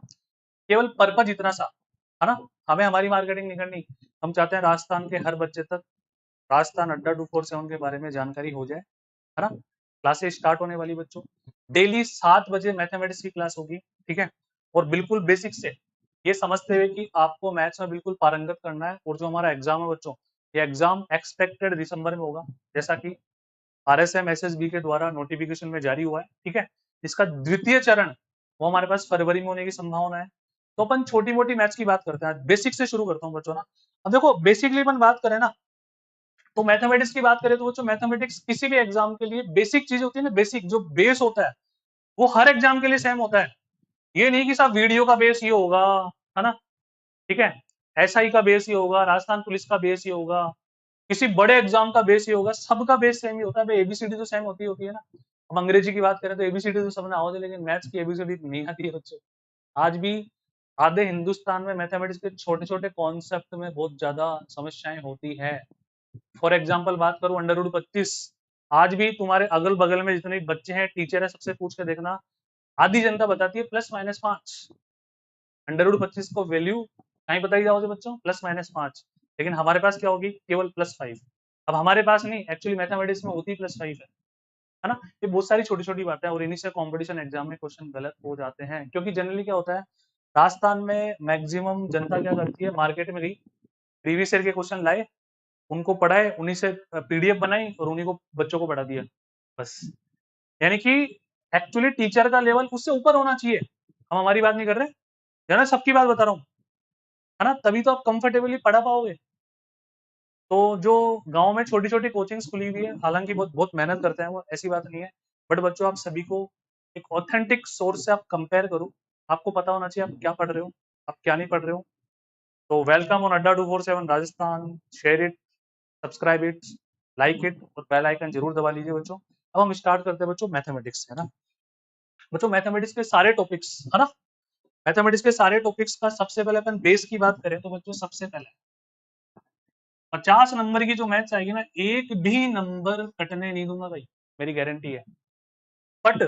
केवल पर्पज इतना सा, है ना, हमें हमारी मार्केटिंग नहीं करनी, हम चाहते हैं राजस्थान के हर बच्चे तक राजस्थान अड्डा 247 के बारे में जानकारी हो जाए, है ना। क्लासेस स्टार्ट होने वाली बच्चों, डेली 7 बजे मैथमेटिक्स की क्लास होगी, ठीक है। और बिल्कुल बेसिक से ये समझते हुए कि आपको मैथ्स में बिल्कुल पारंगत करना है, और जो हमारा एग्जाम है बच्चों, ये एग्जाम एक्सपेक्टेड दिसंबर में होगा, जैसा कि आरएसएम एसएसबी के द्वारा नोटिफिकेशन में जारी हुआ है, ठीक है। इसका द्वितीय चरण वो हमारे पास फरवरी में होने की संभावना है। तो अपन छोटी मोटी मैथ्स की बात करते हैं, बेसिक से शुरू करता हूँ बच्चों ना। अब देखो बेसिकली अपन बात करें ना, तो मैथमेटिक्स की बात करें तो बच्चों मैथमेटिक्स किसी भी एग्जाम के लिए बेसिक चीज होती है ना, बेसिक जो बेस होता है वो हर एग्जाम के लिए सेम होता है। ये नहीं कि साहब वीडियो का बेस ये होगा, है ना, ठीक है, एसआई का बेस ये होगा, राजस्थान पुलिस का बेस ये होगा, किसी बड़े एग्जाम का बेस ये होगा, सबका बेस सेम ही होता है भाई, एबीसीडी तो सेम होती है ना। हम अंग्रेजी की बात करें तो एबीसीडी तो सबने आओगे, लेकिन मैथ्स की एबीसीडी नहीं आती है बच्चों। आज भी आधे हिंदुस्तान में मैथमेटिक्स के छोटे छोटे कॉन्सेप्ट में बहुत ज्यादा समस्याएं होती है। फॉर एग्जाम्पल बात करूं, अंडर रूट 25, आज भी तुम्हारे अगल बगल में जितने भी बच्चे हैं, टीचर है, सबसे पूछ के देखना, आधी जनता बताती है +-5। अंडर रूट 25 को वैल्यू कहीं बताई जाओगे बच्चों, +-5, लेकिन हमारे पास क्या होगी, केवल +5। अब हमारे पास नहीं, एक्चुअली मैथमेटिक्स में होती +5 है ना। ये बहुत सारी छोटी छोटी बातें हैं, और इन्हीं से कॉम्पिटिशन एग्जाम में क्वेश्चन गलत हो जाते हैं, क्योंकि जनरली क्या होता है, राजस्थान में मैक्सिमम जनता क्या करती है, मार्केट में गई, प्रीवियस ईयर के क्वेश्चन लाए, उनको पढ़ाए, उन्हीं से पीडीएफ बनाई और उन्हीं को बच्चों को पढ़ा दिया, बस। यानी कि एक्चुअली टीचर का लेवल उससे ऊपर होना चाहिए, हम हमारी बात नहीं कर रहे, है ना, सबकी बात बता रहा हूँ, है ना, तभी तो आप कंफर्टेबली पढ़ा पाओगे। तो जो गांव में छोटी छोटी कोचिंग्स खुली हुई है, हालांकि बहुत बहुत मेहनत करते हैं वो, ऐसी बात नहीं है, बट बच्चों आप सभी को एक ऑथेंटिक सोर्स से आप कंपेयर करो, आपको पता होना चाहिए आप क्या पढ़ रहे हो, आप क्या नहीं पढ़ रहे हो। तो वेलकम ऑन अड्डा 247 Rajasthan, share it, subscribe it, like it और बेल आइकन जरूर दबा लीजिए बच्चों। अब हम स्टार्ट करते हैं बच्चों मैथमेटिक्स, है ना। बच्चों मैथमेटिक्स के सारे टॉपिक्स, है ना, मैथमेटिक्स के सारे टॉपिक्स का सबसे पहले अपन बेस की बात करें तो बच्चों सबसे पहले 50 नंबर की जो मैथ्स आएगी ना, एक भी नंबर कटने नहीं दूंगा भाई, मेरी गारंटी है। बट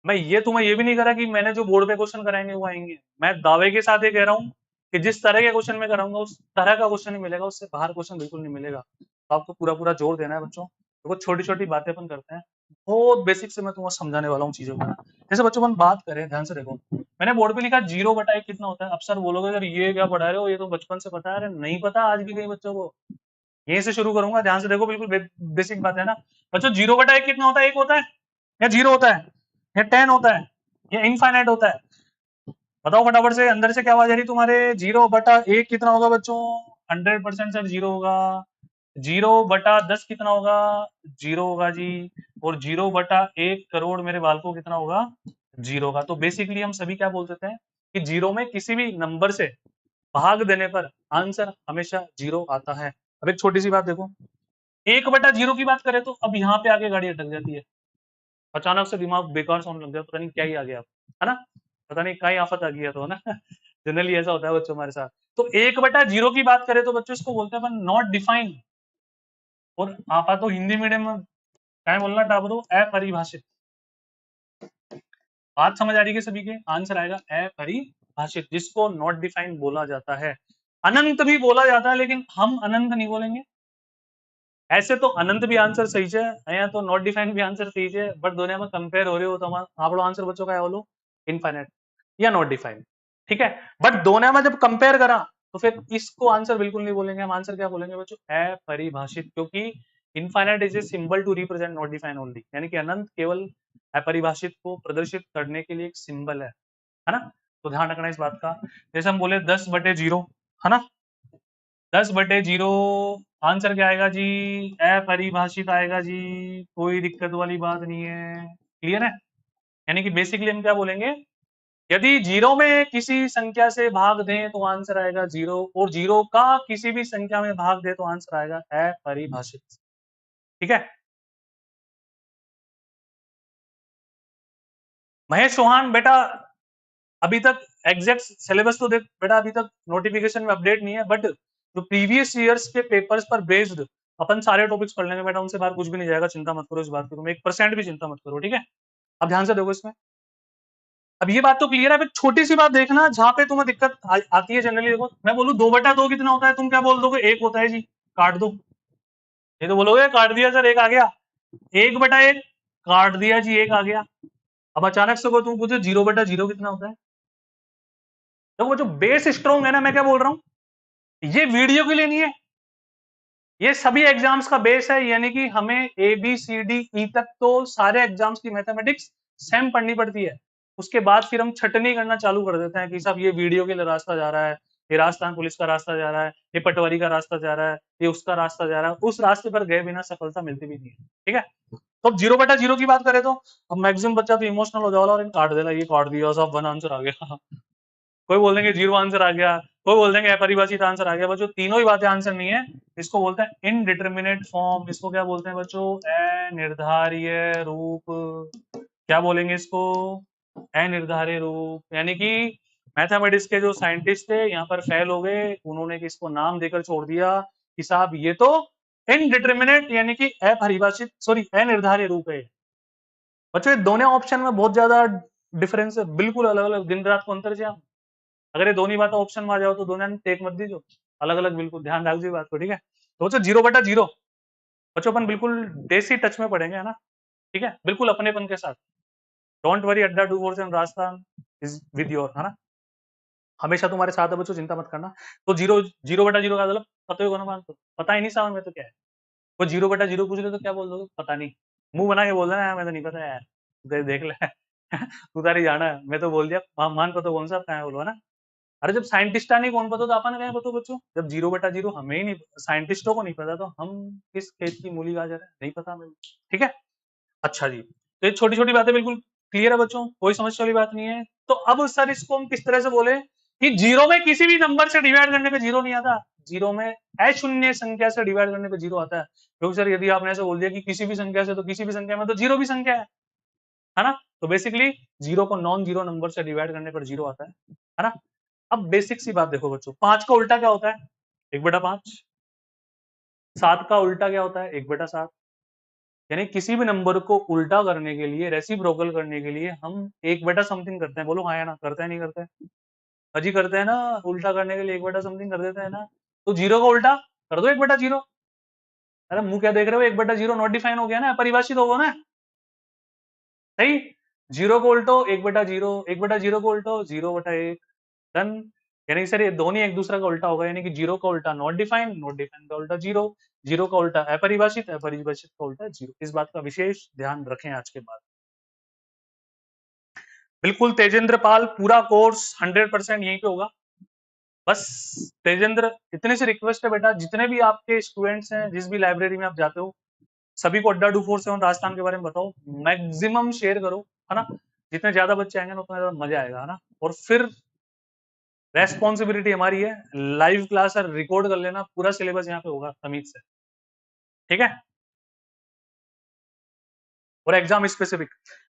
मैं ये तुम्हें ये भी नहीं करा कि मैंने जो बोर्ड पे क्वेश्चन कराएंगे वो आएंगे। मैं दावे के साथ ये कह रहा हूँ कि जिस तरह के क्वेश्चन मैं कराऊंगा उस तरह का क्वेश्चन नहीं मिलेगा, उससे बाहर क्वेश्चन बिल्कुल नहीं मिलेगा। तो आपको पूरा पूरा जोर देना है बच्चों। तो छोटी छोटी बातें अपन करते हैं, बहुत बेसिक से मैं तुम्हें समझाने वाला हूँ चीजों को। जैसे बच्चों अपन बात करें, ध्यान से देखो, मैंने बोर्ड पे लिखा 0/1 कितना होता है। अब सर बोलोगे अगर ये क्या पढ़ा रहे हो, ये तो बचपन से पता है। अरे नहीं पता आज भी कई बच्चों को। यहीं से शुरू करूंगा, ध्यान से देखो, बिल्कुल बेसिक बात है ना बच्चों। 0/1 कितना होता है? 1 होता है या 0 होता है या 10 होता है या इनफाइनाइट होता है? बताओ फटाफट से, अंदर से क्या आवाज आ रही तुम्हारे? 0/1 कितना होगा बच्चों? 100% सर 0 होगा। 0/10 कितना होगा? 0 होगा जी। और 0/1 करोड़ मेरे बालकों कितना होगा? 0 होगा। तो बेसिकली हम सभी क्या बोल देते हैं कि 0 में किसी भी नंबर से भाग देने पर आंसर हमेशा 0 आता है। अब एक छोटी सी बात देखो, 1/0 की बात करें तो अब यहाँ पे आके गाड़ी अटक जाती है। अचानक से दिमाग बेकार सा होने लग गया, पता नहीं क्या ही आ गया, है ना, पता नहीं क्या ही आफत आ गया, तो है ना। जनरली ऐसा होता है बच्चों हमारे साथ। तो 1/0 की बात करें तो बच्चों इसको बोलते हैं अपन नॉट डिफाइंड। और आपा तो हिंदी मीडियम में क्या बोलना टाबरो, अपरिभाषित। बात समझ आ रही है सभी के? आंसर आएगा अपरिभाषित, जिसको नॉट डिफाइंड बोला जाता है। अनंत भी बोला जाता है लेकिन हम अनंत नहीं बोलेंगे। ऐसे तो अनंत भी आंसर सही है, અહીંયા तो नॉट डिफाइंड भी आंसर सही है, बट दोनों में कंपेयर हो रहे हो तो આપણો आंसर बच्चों का है बोलो इनफाइनाइट या नॉट डिफाइंड, ठीक है। बट दोनों में जब कंपेयर करा तो फिर इसको आंसर बिल्कुल नहीं बोलेंगे हम। आंसर क्या बोलेंगे बच्चों? अपरिभाषित, क्योंकि infinite is a symbol to represent not defined only, यानी कि अनंत केवल अपरिभाषित को प्रदर्शित करने के लिए एक सिंबल है ना। तो ध्यान रखना इस बात का। जैसे हम बोले 10/0, है ना, 10/0 आंसर क्या आएगा जी? अपरिभाषित आएगा जी, कोई दिक्कत वाली बात नहीं है, क्लियर है। यानी कि बेसिकली हम क्या बोलेंगे, यदि 0 में किसी संख्या से भाग दें तो आंसर आएगा 0, और 0 का किसी भी संख्या में भाग दे तो आंसर आएगा अपरिभाषित, ठीक है। महेश चौहान बेटा, अभी तक एग्जैक्ट सिलेबस तो देख बेटा, अभी तक नोटिफिकेशन में अपडेट नहीं है, बट जो प्रीवियस ईयर्स के पेपर्स पर बेस्ड अपन सारे टॉपिक्स पढ़ लेंगे बेटा, उनसे बाहर कुछ भी नहीं जाएगा, चिंता मत करो इस बात की, तुम 1% भी चिंता मत करो, ठीक है। अब ध्यान से देखो इसमें, अब ये बात तो क्लियर है। छोटी सी बात देखना जहां पे तुम्हें दिक्कत आती है जनरली। देखो मैं बोलूं 2/2 कितना होता है, तुम क्या बोल दोगे? 1 होता है जी, काट दो। ये तो बोलोगे काट दिया सर, 1 आ गया। 1/1 काट दिया जी, 1 आ गया। अब अचानक से को तुम पूछो 0/0 कितना होता है, तो वो जो बेस स्ट्रॉन्ग है ना, मैं क्या बोल रहा हूं, ये वीडियो के लिए नहीं है, ये सभी एग्जाम्स का बेस है। यानी कि हमें ABCD E तक तो सारे एग्जाम्स की मैथमेटिक्स सेम पढ़नी पड़ती है। उसके बाद फिर हम छटनी करना चालू कर देते हैं कि साहब ये वीडियो के लिए रास्ता जा रहा है, ये राजस्थान पुलिस का रास्ता जा रहा है, ये पटवारी का रास्ता जा रहा है, ये उसका रास्ता जा रहा है। उस रास्ते पर गए बिना सफलता मिलती भी नहीं है, ठीक है। तो 0/0 की बात करें तो अब मैक्सिमम बच्चा तो इमोशनल हो जाएगा और काट देगा, ये काट दिया साहब, 1 आंसर आ गया। कोई बोल देंगे 0 आंसर आ गया, कोई बोल देंगे अपरिभाषित आंसर आ गया। बच्चों तीनों ही बातें आंसर नहीं है, इसको बोलते हैं इनडिटर्मिनेट फॉर्म। इसको क्या बोलते हैं बच्चों? अनिर्धारिय रूप। क्या बोलेंगे इसको? अनिर्धारिय रूप। यानी कि मैथमेटिक्स के जो साइंटिस्ट थे यहाँ पर फेल हो गए, उन्होंने इसको नाम देकर छोड़ दिया कि साहब ये तो इनडिटर्मिनेट यानी कि अपरिभाषित, सॉरी अनिर्धारिय रूप है। बच्चों ये दोनों ऑप्शन में बहुत ज्यादा डिफरेंस है, बिल्कुल अलग अलग, दिन रात को अंतर है। अगर ये दोनों बातें ऑप्शन में आ जाओ तो दोनों टेक मत दीजिए, अलग अलग बिल्कुल ध्यान रख दीजिए बात को, ठीक है। तो बच्चों 0/0 बच्चों अपन बिल्कुल देसी टच में पढ़ेंगे, है ना, ठीक है, बिल्कुल अपनेपन के साथ। डोंट वरी, अड्डा 247 राजस्थान इज विद योर, है ना, हमेशा तुम्हारे साथ है बच्चों, चिंता मत करना। तो 0/0 का मतलब पता ही होगा ना, तो पता ही नहीं सावन में तो क्या है। वो 0/0 पूछ रहे तो क्या बोल दोगे? पता नहीं। मुंह बना के बोल देना मैं तो नहीं पता यार, देख ले। तू तारी जाना है, मैं तो बोल दिया मान पता कौन सा क्या बोलो, है ना। अरे जब साइंटिस्ट नहीं कौन पता तो अपन क्या पता बच्चों, जब 0/0 हमें ही नहीं, साइंटिस्टों को नहीं पता तो हम किस खेत की मूली गाजर है, नहीं पता हमें, ठीक है। अच्छा जी, तो ये छोटी छोटी बातें बिल्कुल क्लियर है बच्चों, कोई समस्या वाली बात नहीं है। तो अब सर इसको हम किस तरह से बोले कि जीरो में किसी भी नंबर से डिवाइड करने पे जीरो नहीं आता, जीरो में अशून्य संख्या से डिवाइड करने पे जीरो आता है। क्योंकि सर यदि आपने ऐसे बोल दिया कि किसी भी संख्या से, तो किसी भी संख्या में तो जीरो भी संख्या है ना। तो बेसिकली जीरो को नॉन जीरो नंबर से डिवाइड करने पर जीरो आता है ना। अब बेसिक सी बात देखो बच्चों, 5 का उल्टा क्या होता है? 1/5। 7 का उल्टा क्या होता है? 1/7। यानी किसी भी नंबर को उल्टा करने के लिए, रेसिप्रोकल करने के लिए हम 1 बटा समथिंग करते हैं। बोलो हाँ या ना, करते हैं नहीं करते हैं? अजी करते हैं ना, उल्टा करने के लिए 1 बटा समथिंग कर देते हैं ना। तो जीरो का उल्टा कर दो 1/0। अरे मुंह क्या देख रहे हो, 1/0 नॉट डिफाइन हो गया ना, परिभाषित होगा ना, सही। जीरो को उल्टो 1/0, 1/0 को उल्टो 0/1, डन। यानी सर ये दोनों एक दूसरे का उल्टा होगा, यानी कि जीरो का उल्टा नॉट डिफाइन, नॉट डिफाइन का उल्टा जीरो, जीरो का उल्टा अपरिभाषित, अपरिभाषित का उल्टा जीरो। इस बात का विशेष ध्यान रखें आज के बाद। बिल्कुल तेजेंद्र पाल, पूरा कोर्स 100% यहीं पे होगा। बस तेजेंद्र, इतने से रिक्वेस्ट है बेटा, जितने भी आपके स्टूडेंट्स हैं, जिस भी लाइब्रेरी में आप जाते हो, सभी को अड्डा 247 राजस्थान के बारे में बताओ, मैक्सिमम शेयर करो, है ना। जितने ज्यादा बच्चे आएंगे ना उतना ज्यादा मजा आएगा, है ना। और फिर रेस्पॉन्सिबिलिटी हमारी है, लाइव क्लास रिकॉर्ड कर लेना, पूरा सिलेबस यहाँ पे होगा तमीज से, ठीक है। और एग्जाम स्पेसिफिक।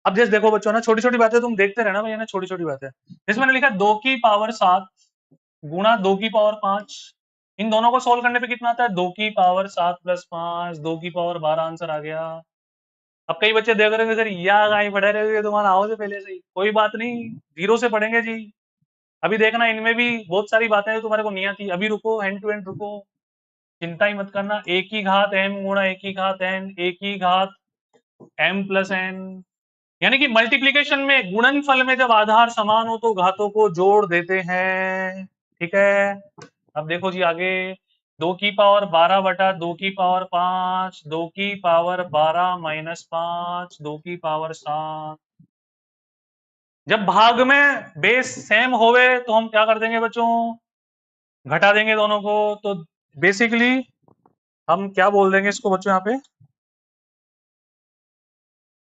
अब जैसे देखो बच्चों ना, छोटी छोटी बातें तुम देखते रहना भैया ना, छोटी छोटी बातें। जैसे मैंने लिखा 2 की पावर 7 गुणा 2 की पावर 5, इन दोनों को सोल्व करने पे कितना आता है? 2 की पावर 7 प्लस 5, 2 की पावर 12 आंसर आ गया। अब कई बच्चे देख रहे हैं सर या कहीं पढ़े रहे, तुम्हारा आओ से पहले से ही, कोई बात नहीं, जीरो से पढ़ेंगे जी। अभी देखना इनमें भी बहुत सारी बातें हैं जो तुम्हारे को नहीं आती, अभी रुको, हैंड टू हैंड रुको, चिंता ही मत करना। एक की घात एम गुणा एक की घात एन, एक की घात एम प्लस एन। यानी कि मल्टीप्लीकेशन में, गुणनफल में जब आधार समान हो तो घातों को जोड़ देते हैं, ठीक है। अब देखो जी आगे, 2 की पावर 12 बटा 2 की पावर 5, 2 की पावर 12 माइनस 5, 2 की पावर 7। जब भाग में बेस सेम होवे तो हम क्या कर देंगे बच्चों? घटा देंगे दोनों को। तो बेसिकली हम क्या बोल देंगे इसको बच्चों यहाँ पे?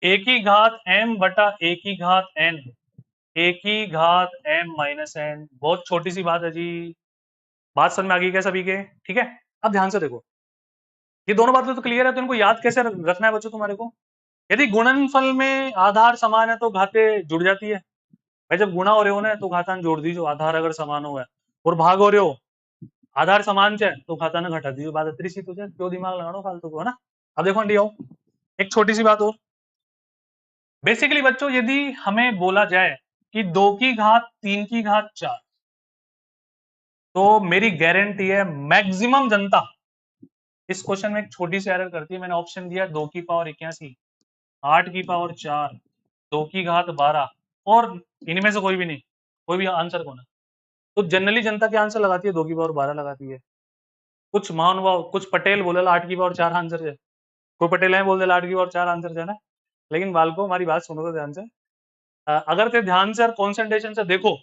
ए की घात एम बटा ए की घात एन, ए की घात एम माइनस एन। बहुत छोटी सी बात है जी, बात समझ में आ गई क्या सभी के? ठीक है। अब ध्यान से देखो, ये दोनों बातें तो क्लियर है, तो इनको याद कैसे रखना है बच्चों तुम्हारे को? यदि गुणनफल में आधार समान है तो घाते जुड़ जाती है भाई। जब गुणा हो रहे हो ना तो घातान जोड़ दीजिए, आधार अगर समान हो है, और भाग हो रहे हो आधार समान है तो घातान घटा दीजिए। बात इतनी सी तो है, क्यों दिमाग लगाना फालतू को, है ना। अब देखो अंडी आओ, एक छोटी सी बात और। बेसिकली बच्चों यदि हमें बोला जाए कि 2 की घात 3 की घात 4, तो मेरी गारंटी है मैक्सिमम जनता इस क्वेश्चन में एक छोटी सी एरर करती है। मैंने ऑप्शन दिया 2 की पावर 81, 8 की पावर 4, 2 की घात 12, और इनमें से कोई भी नहीं, कोई भी आंसर कौन है? तो जनरली जनता क्या आंसर लगाती है? 2 की पावर 12 लगाती है। कुछ महानुभाव, कुछ पटेल बोले 8 की पावर 4 आंसर है, कोई पटेल है बोल दे 8 की पावर 4 आंसर है ना। लेकिन बालको हमारी बात सुनो तो ध्यान से, अगर ते ध्यान से और कॉन्सेंट्रेशन से देखो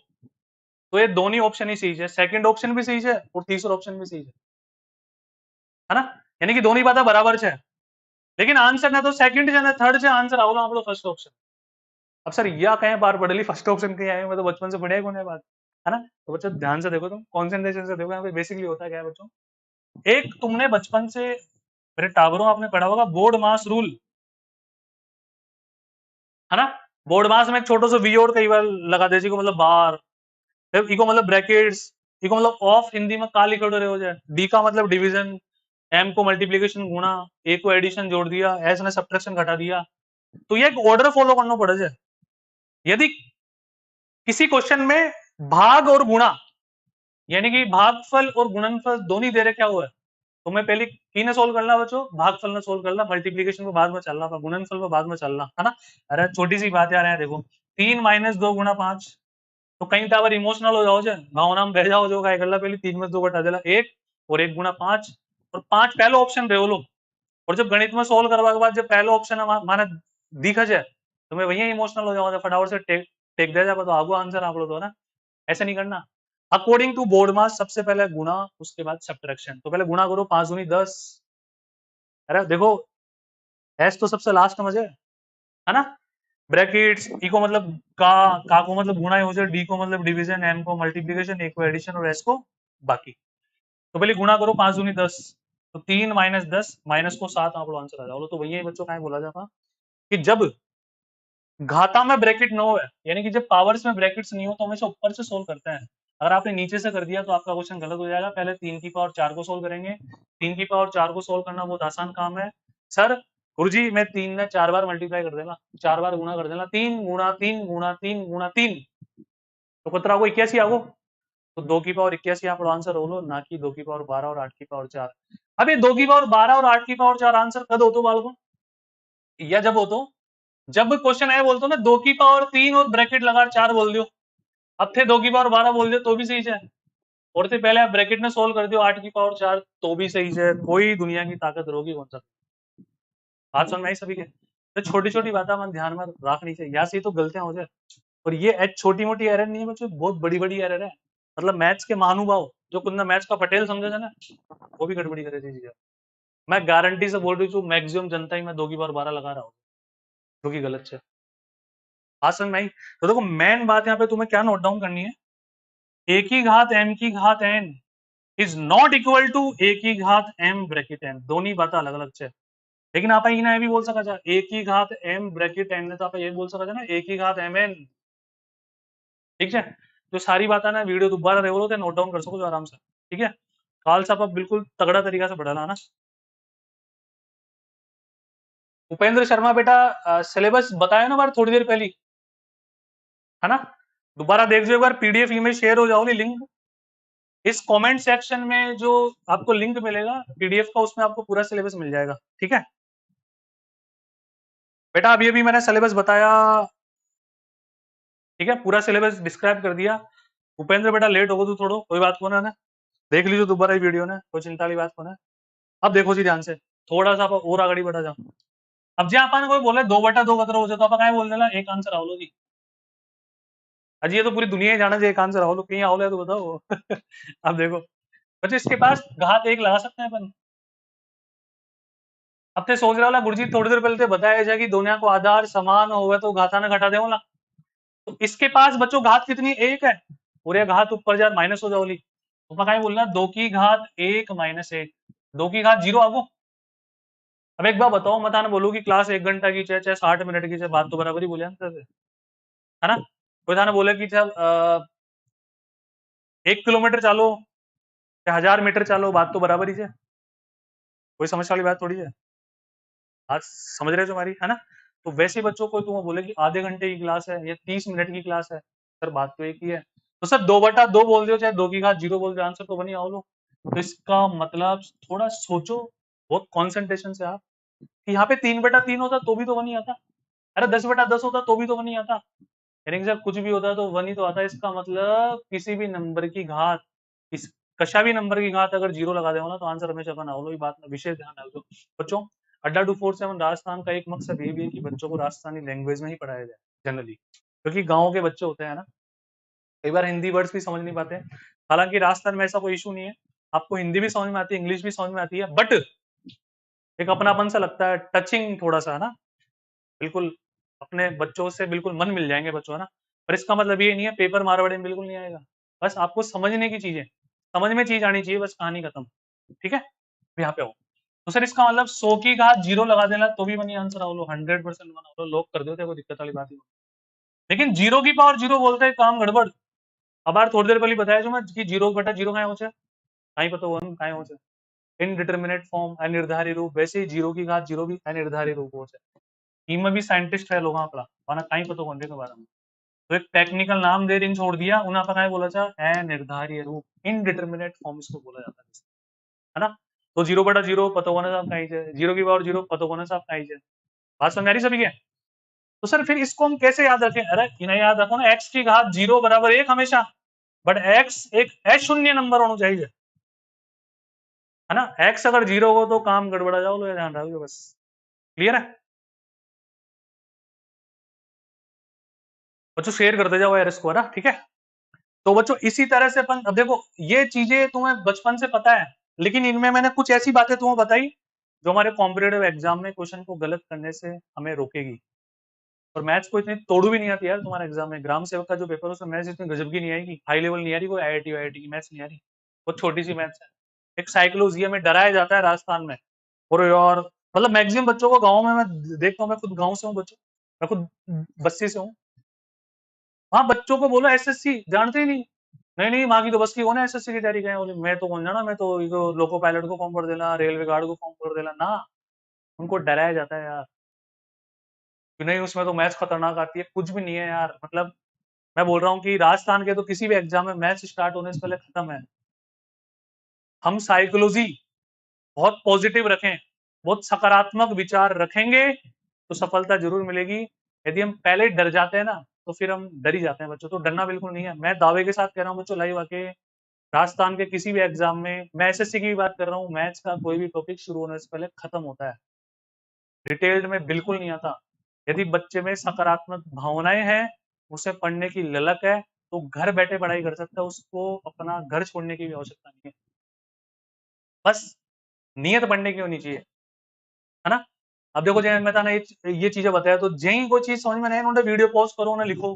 तो ये दोनों ऑप्शन ही सही है, सेकंड ऑप्शन भी सही है और तीसरा ऑप्शन भी सही है ना। यानी कि दोनों बातें बराबर है, लेकिन आंसर ना तो सेकंड है ना थर्ड है, आंसर आओ आप लोग फर्स्ट ऑप्शन। अब सर या कहें बार पढ़ ली फर्स्ट ऑप्शन कहीं आए, मैं तो बचपन से पढ़े कौन है बात, है ना। तो बच्चों ध्यान से देखो, तुम कॉन्सेंट्रेशन से देखो, यहाँ पे बेसिकली होता क्या है बच्चों। एक तुमने बचपन से, मेरे टावरों आपने पढ़ा होगा बोर्ड मास रूल, है ना। बोर्ड मास में एक छोटो सा वी और कई बार लगा दे को मतलब बार, इको मतलब ब्रैकेट्स, इको मतलब ऑफ, हिंदी में काली कटोरे हो जाए, डी का मतलब डिवीजन, एम को मल्टीप्लीकेशन गुणा, ए को एडिशन जोड़ दिया, एस ने सब्ट्रैक्शन घटा दिया। तो ये एक ऑर्डर फॉलो करना पड़े जाए। यदि किसी क्वेश्चन में भाग और गुणा, यानी कि भागफल और गुणनफल दोनों दे रहे क्या हुआ है, तो मैं पहले की ने सोल्व करना बच्चों, भागफल ने सोल्व करना, मल्टीप्लीकेशन को बाद में चलना, गुणनफल को बाद में चलना, है ना। अरे छोटी सी बात यार है, देखो 3 - 2 × 5, तो कहीं टावर इमोशनल हो जाओ, गाँव नाम बह जाओ, जो काय करला पहले 3 में 2 घटा देला 1, और 1 × 5, और 5 पहले ऑप्शन रहे लो। और जब गणित में सोल्व करवा के बाद जब पहले ऑप्शन माने दिखा जाए तो मैं वही इमोशनल हो जाऊंगा, फटाफट से टेक दे जाए तो आगो आंसर आप लोग, तो ना ऐसे नहीं करना। अकॉर्डिंग टू बोर्ड मास सबसे पहले गुणा, उसके बाद सब्ट्रैक्शन। तो पहले गुणा करो, 5 दूनी 10। अरे देखो एस तो सबसे लास्ट में है ना। ब्रैकेट्स, ई को मतलब का को मतलब गुणा हो जाए, डी को मतलब डिवीजन, एम को मल्टीप्लीकेशन, ए को एडिशन और एस को बाकी। तो पहले गुणा करो, 5 दूनी 10, तो 3 माइनस 10 माइनस को 7, आप लोग आंसर आ जाओ। तो भैया बच्चों का बोला जाता कि जब घाता में ब्रैकेट न हो, यानी कि जब पावर्स में ब्रैकेट्स नहीं हो तो हमेशा ऊपर से सोल्व करते हैं। अगर आपने नीचे से कर दिया तो आपका क्वेश्चन गलत हो जाएगा। पहले 3 की पावर 4 को सोल्व करेंगे। 3 की पावर 4 को सोल्व करना बहुत आसान काम है सर। गुरुजी मैं 3 ने 4 बार मल्टीप्लाई कर देना, 4 बार गुणा कर देना, 3 गुणा 3 गुणा 3 गुणा 3, तो कितना को 81 आगो। तो 2 की पावर 81 आप आंसर हो लो, ना कि 2 की पावर 12 और 8 की पावर 4। अब ये 2 की पावर 12 और 8 की पावर 4 आंसर कद हो तो बालको, या जब हो तो जब क्वेश्चन है बोलते ना 2 की पावर 3 और ब्रैकेट लगा 4 बोल दियो। अब थे 2 की पावर 12 बोल दियो तो भी सही है, और थे पहले आप ब्रैकेट में सोल्व कर दियो 8 की पावर 4 तो भी सही है। कोई दुनिया की ताकत रोगी कौन सा। बात समझ में आई सभी के। तो छोटी छोटी बातें मन ध्यान में रखनी चाहिए, या से तो गलतियां हो जाए। और ये छोटी मोटी एरर नहीं है बच्चों, बहुत बड़ी बड़ी एरर है। मतलब मैथ्स के महानुभाव जो कुंदा मैथ्स का पटेल समझे थे ना, वो भी गड़बड़ी करे थी चीजें। मैं गारंटी से बोल रही हूँ मैक्सिमम जनता ही मैं 2 की पावर 12 लगा रहा हूँ, जो कि गलत है। बात समझ में आई। तो देखो मेन बात यहाँ पे तुम्हें क्या नोट डाउन करनी है, ए की घात एम की घात N is not equal to A की घात एम ब्रैकेट एन। दोनों बात अलग अलग है। लेकिन आप ये भी बोल सका था ए की घात एम ब्रैकेट एन ने, तो आप ये बोल सका था ना ए की घात एम एन। ठीक है, तो सारी बातें ना वीडियो दोबारा रेवलो थे नोट डाउन कर सको आराम से। ठीक है, काल साहब आप बिल्कुल तगड़ा तरीका से पढ़ाना ना। उपेंद्र शर्मा बेटा सिलेबस बताया ना बार थोड़ी देर पहली, है ना, दोबारा देख जो एक बार, पीडीएफ में शेयर हो जाओगी लिंक। इस कमेंट सेक्शन में जो आपको लिंक मिलेगा पीडीएफ का, उसमें आपको पूरा सिलेबस मिल जाएगा। ठीक है बेटा, अभी अभी मैंने सिलेबस बताया, ठीक है, पूरा सिलेबस डिस्क्राइब कर दिया। उपेंद्र बेटा लेट होगा तो थोड़ो, कोई बात को ना, देख लीजिए दोबारा ये वीडियो ने, कोई चिंता वाली बात को ना। अब देखो जी ध्यान से, थोड़ा सा आप और आगे बढ़ा जाओ। अब जी अपन कोई बोले 2/2 कतरो हो जाए, तो आप क्या बोल देना एक आंसर आओ जी। अजी ये तो पूरी दुनिया ही जाना चाहिए एक आंसर आओ, कहीं आओ तो बताओ। अब देखो बच्चे, इसके पास घात 1 लगा सकते हैं अपन। अब ते सोच रहा गुरुजी थोड़ी देर पहले बताया जाए कि दुनिया को आधार समान हो तो घाता ना घटा दे ना। तो इसके पास बच्चों घात कितनी 1 है, और ये घात ऊपर जा माइनस हो जाओली, तो मैं बोलना 2 की घात 1 माइनस 1, 2 की घात 0 आगो। अब एक बार बताओ, मत आना बोलो कि क्लास 1 घंटा की चाहे चाहे 60 मिनट की, चाहे बात तो बराबर ही बोले है ना। कोई था ना बोले कि चल 1 किलोमीटर चालो या 1000 मीटर चालो, बात तो बराबर ही है। कोई समस्या वाली बात थोड़ी है। आज समझ रहे हो तुम्हारी, है ना। तो वैसे बच्चों को तुम्हें बोले कि आधे घंटे की क्लास है या 30 मिनट की क्लास है, सर बात तो एक ही है। तो सर 2/2 बोल दो चाहे 2 की घात 0 बोल दो, आंसर तो बनी आओ लो। तो इसका मतलब थोड़ा सोचो बहुत कॉन्सेंट्रेशन से आप, कि यहाँ पे 3/3 होता तो भी तो बनी आता, अरे 10/10 होता तो भी तो बनी आता, यानी कि सर कुछ भी होता है तो वन ही तो आता है। इसका मतलब किसी भी नंबर की घात, इस कशा भी नंबर की घात अगर 0 लगा देगा ना तो आंसर हमेशा बना होगा। ये बात में विशेष ध्यान रखो बच्चों। अड्डा 247 राजस्थान का एक मकसद ये भी है कि बच्चों को राजस्थानी लैंग्वेज में ही पढ़ाया जाए जनरली, क्योंकि गाँव के बच्चे होते हैं ना, कई बार हिंदी वर्ड्स भी समझ नहीं पाते। हालांकि राजस्थान में ऐसा कोई इशू नहीं है, आपको हिंदी भी समझ में आती है, इंग्लिश भी समझ में आती है, बट एक अपनापन सा लगता है, टचिंग थोड़ा सा, है ना। बिल्कुल अपने बच्चों से बिल्कुल मन मिल जाएंगे बच्चों, है ना। पर इसका मतलब ये नहीं है पेपर मारवाड़ी में बिल्कुल नहीं आएगा, बस आपको समझने की चीजें, समझ में चीज आनी चाहिए, बस कहानी खत्म। ठीक है, यहाँ पे हो। तो सर इसका मतलब 100 की घात 0 लगा देना तो भी बनी आंसर आओ लो, 100% बना लो, लॉक कर दो, कोई दिक्कत वाली बात ही नहीं। लेकिन 0 की पावर 0 बोलते हैं काम गड़बड़। अब यार थोड़ी देर पहले बताया जो मैं कि 0/0 कहाँ हो जाए, कहीं पता वो कहाँ हो जाए, इनडिटर्मिनेट फॉर्म अनिर्धारित रूप, वैसे ही 0 की घात 0 भी अनिर्धारित रूप हो जाए। इनमें भी साइंटिस्ट है लोग अपना, वरना कहीं पता कौन के बारे में। तो एक टेक्निकल नाम दे दिन छोड़ दिया उन्हें, पर बोला था अनिर्धारित रूप, इनडिटर्मिनेट फॉर्म इसको बोला जाता है ना। तो 0/0 पता होना साहब कहीं से, 0 की पावर 0 पता होना साहब कहीं से। बात समझ आ रही सभी के। तो सर फिर इसको हम कैसे याद रखें, अरे इन्हें याद रखो ना, x की घात 0 बराबर 1 हमेशा, बट x एक अशून्य नंबर होना चाहिए, है ना। x अगर 0 हो तो काम गड़बड़ा जाओ, लो ध्यान रखो बस। क्लियर है बच्चों, शेयर करते जाओ यार इसको, है ना, ठीक है। तो बच्चों इसी तरह से अपन, अब देखो ये चीजें तुम्हें बचपन से पता है, लेकिन इनमें मैंने कुछ ऐसी बातें तुम्हें बताई जो हमारे कॉम्पिटेटिव एग्जाम में क्वेश्चन को गलत करने से हमें रोकेगी। और मैथ्स को इतनी तोड़ू भी नहीं आती यार तुम्हारे एग्जाम में। ग्राम सेवक का जो पेपर है उसमें मैथ्स इतनी गजब की नहीं आएगी, हाई लेवल नहीं आ रही, कोई आईआईटी वाईआईटी की मैथ्स नहीं आ रही, बहुत छोटी सी मैथ्स है। एक साइकोलॉजी में डराया जाता है राजस्थान में। और यार मतलब मैक्सिमम बच्चों को गाँव में मैं देखता हूँ, मैं खुद गाँव से हूँ बच्चों, मैं खुद बस्ती से हूँ। हाँ, बच्चों को बोलो एसएससी जानते ही नहीं। नहीं नहीं, माँ की तो बस की कौन है एसएससी की तैयारी करें, बोले मैं तो कौन जाना, मैं तो ये तो लोको पायलट को फॉर्म भर देना, रेलवे गार्ड को फॉर्म भर देना ना। उनको डराया जाता है यार कि नहीं उसमें तो मैथ्स खतरनाक आती है, कुछ भी नहीं है यार। मतलब मैं बोल रहा हूँ कि राजस्थान के तो किसी भी एग्जाम में मैथ्स स्टार्ट होने से पहले खत्म है। हम साइकोलॉजी बहुत पॉजिटिव रखें, बहुत सकारात्मक विचार रखेंगे तो सफलता जरूर मिलेगी। यदि हम पहले ही डर जाते हैं ना तो फिर हम डर ही जाते हैं बच्चों। तो डरना बिल्कुल नहीं है, मैं दावे के साथ कह रहा हूँ बच्चों, लाइव आके राजस्थान के किसी भी एग्जाम में, मैं एसएससी की भी बात कर रहा हूँ, मैथ्स का कोई भी टॉपिक शुरू होने से पहले खत्म होता है, डिटेल्ड में बिल्कुल नहीं आता। यदि बच्चे में सकारात्मक भावनाएं हैं, उसे पढ़ने की ललक है, तो घर बैठे पढ़ाई कर सकता है, उसको अपना घर छोड़ने की भी आवश्यकता नहीं है। बस नियत पढ़ने की होनी चाहिए, है ना। अब देखो जय मेहता ने ये चीजें बताया, तो जय कोई चीज समझ में नहीं उन्होंने वीडियो पॉज करो ना लिखो।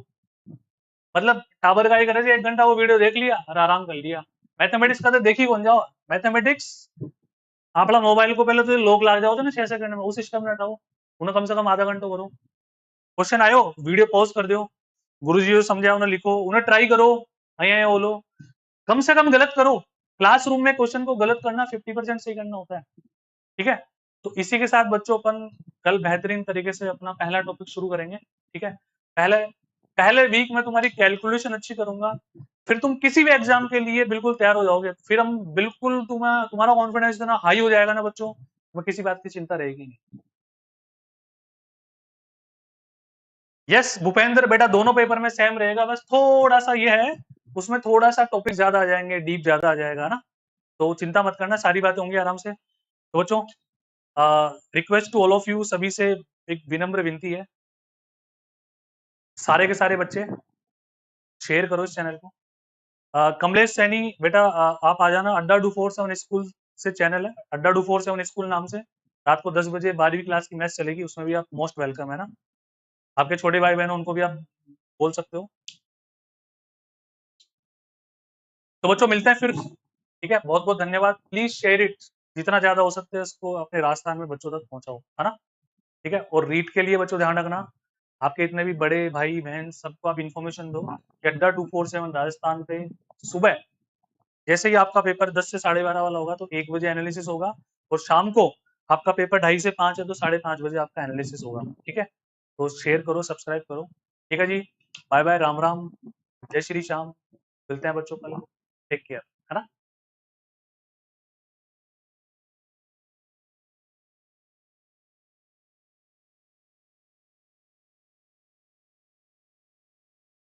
मतलब टावर का ही करे थे, 1 घंटा वो वीडियो देख लिया और आराम कर लिया। मैथमेटिक्स का तो देखी कौन जाओ, मैथमेटिक्स अपना मोबाइल को पहले तो लोग लाग जाओ थे ना 6 सेकंड में, उस सिस्टम में हटाओ, उन्हें कम से कम आधा घंटा करो। क्वेश्चन आयो वीडियो पॉज कर दो, गुरु जी जो समझाया उन्हें लिखो, उन्हें ट्राई करो, अँ बोलो, कम से कम गलत करो। क्लासरूम में क्वेश्चन को गलत करना 50% सही करना होता है, ठीक है। तो इसी के साथ बच्चों अपन कल बेहतरीन तरीके से अपना पहला टॉपिक शुरू करेंगे, ठीक है। पहले पहले वीक में तुम्हारी कैलकुलेशन अच्छी करूंगा, फिर तुम किसी भी एग्जाम के लिए बिल्कुल तैयार हो जाओगे। फिर हम बिल्कुल तुम्हारा कॉन्फिडेंस इतना हाई हो जाएगा ना बच्चों, तुम्हें किसी बात की चिंता रहेगी नहीं। यस भूपेंद्र बेटा, दोनों पेपर में सेम रहेगा, बस थोड़ा सा ये है, उसमें थोड़ा सा टॉपिक ज्यादा आ जाएंगे, डीप ज्यादा आ जाएगा ना। तो चिंता मत करना, सारी बातें होंगी आराम से। तो बच्चों request to all of you, सभी से एक विनम्र विनती है, सारे के सारे बच्चे शेयर करो इस चैनल को। कमलेश सैनी बेटा, आप आ जाना, अड्डा 247 स्कूल से चैनल है, अड्डा 247 स्कूल नाम से। रात को 10 बजे 12वीं क्लास की मैच चलेगी, उसमें भी आप मोस्ट वेलकम है ना। आपके छोटे भाई बहन उनको भी आप बोल सकते हो। तो बच्चों मिलते हैं फिर, ठीक है। बहुत बहुत धन्यवाद, प्लीज शेयर इट, जितना ज्यादा हो सकता है इसको अपने राजस्थान में बच्चों तक पहुंचाओ, है ना। ठीक है, और रीट के लिए बच्चों ध्यान रखना, आपके इतने भी बड़े भाई बहन सबको आप इन्फॉर्मेशन दो कि अड्डा 247 राजस्थान पे सुबह जैसे ही आपका पेपर 10 से 12:30 वाला होगा तो 1 बजे एनालिसिस होगा, और शाम को आपका पेपर 2:30 से 5 है तो 5:30 बजे आपका एनालिसिस होगा, ठीक है। तो शेयर करो, सब्सक्राइब करो, ठीक है जी। बाय बाय, राम राम, जय श्री श्याम, मिलते हैं बच्चों कल, टेक केयर, है ना।